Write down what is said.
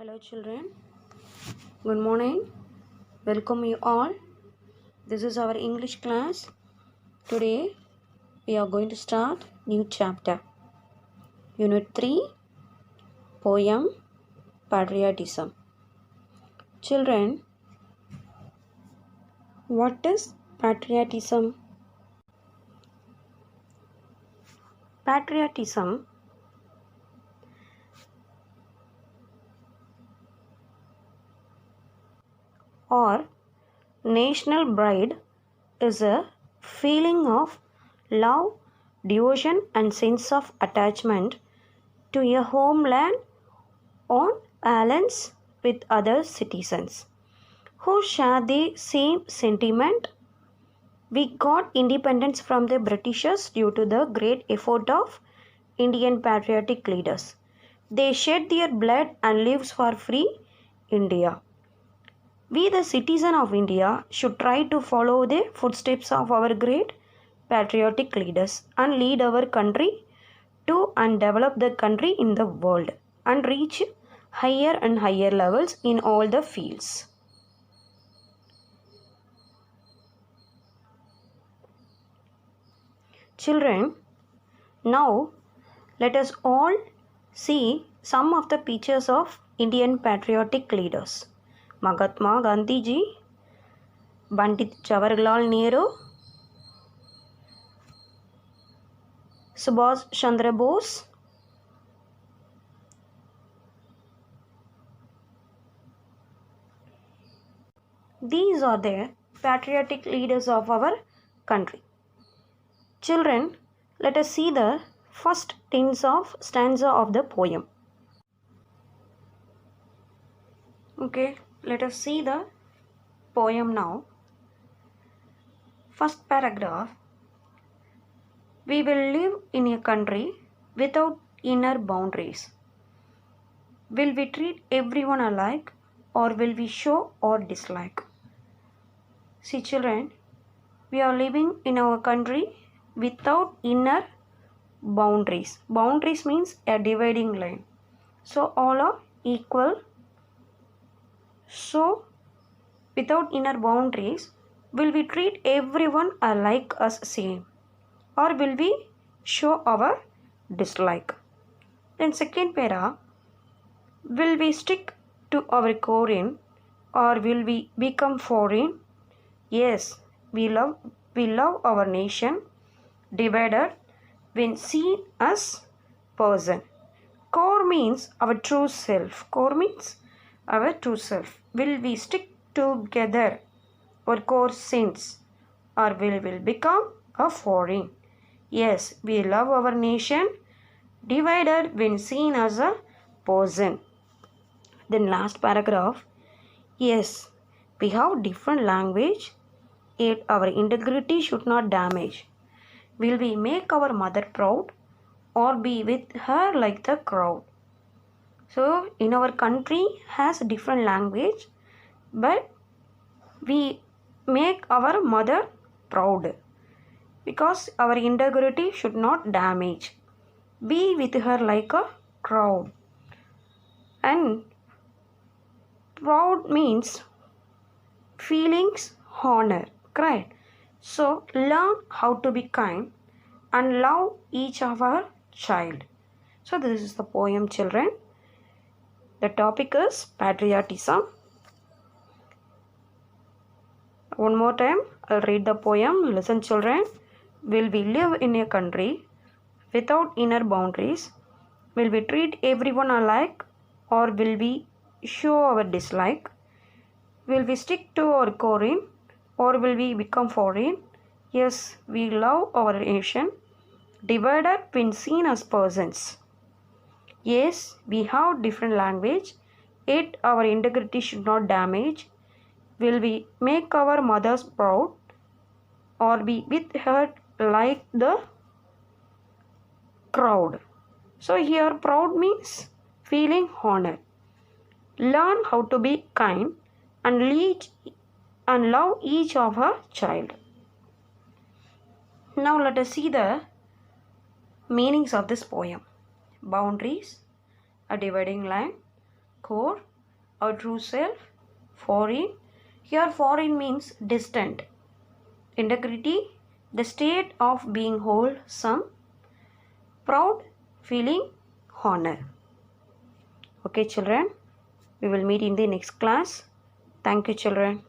Hello children, good morning. Welcome you all. This is our English class. Today we are going to start new chapter. Unit 3, Poem Patriotism. Children, what is patriotism? Patriotism or national pride is a feeling of love, devotion and sense of attachment to a homeland on balance with other citizens who share the same sentiment. We got independence from the Britishers due to the great effort of Indian patriotic leaders. They shed their blood and lives for free India. We, the citizen of India, should try to follow the footsteps of our great patriotic leaders and lead our country to and develop the country in the world and reach higher and higher levels in all the fields. Children, now let us all see some of the pictures of Indian patriotic leaders. Mahatma Gandhi ji, Pandit Jawaharlal Nehru, Subhash Chandra Bose, these are the patriotic leaders of our country. Children, let us see the first stanza of the poem. Okay, let us see the poem now. First paragraph. We will live in a country without inner boundaries. Will we treat everyone alike or will we show or dislike? See children, we are living in our country without inner boundaries. Boundaries means a dividing line. So all are equal. So without inner boundaries, will we treat everyone alike as same or will we show our dislike? Then second para, will we stick to our core or will we become foreign? Yes, we love our nation, divided when seen as person. Core means our true self. Core means our true self. Will we stick together or core sense or will we become a foreign? Yes, we love our nation, divided when seen as a person. Then last paragraph. Yes, we have different language, yet our integrity should not damage. Will we make our mother proud or be with her like the crowd? So in our country has different language, but we make our mother proud because our integrity should not damage. Be with her like a crowd. And proud means feelings, honor, correct? So learn how to be kind and love each of our child. So this is the poem, children. The topic is patriotism. One more time, I'll read the poem. Listen, children. Will we live in a country without inner boundaries? Will we treat everyone alike or will we show our dislike? Will we stick to our core or will we become foreign? Yes, we love our nation, divided when seen as persons. Yes, we have different language, yet our integrity should not damage. Will we make our mothers proud or be with her like the crowd? So here proud means feeling honor. Learn how to be kind and love each of her child. Now let us see the meanings of this poem. Boundaries, a dividing line, core, our true self. Foreign, here foreign means distant. Integrity, the state of being wholesome. Proud, feeling honor. Okay children, we will meet in the next class. Thank you children.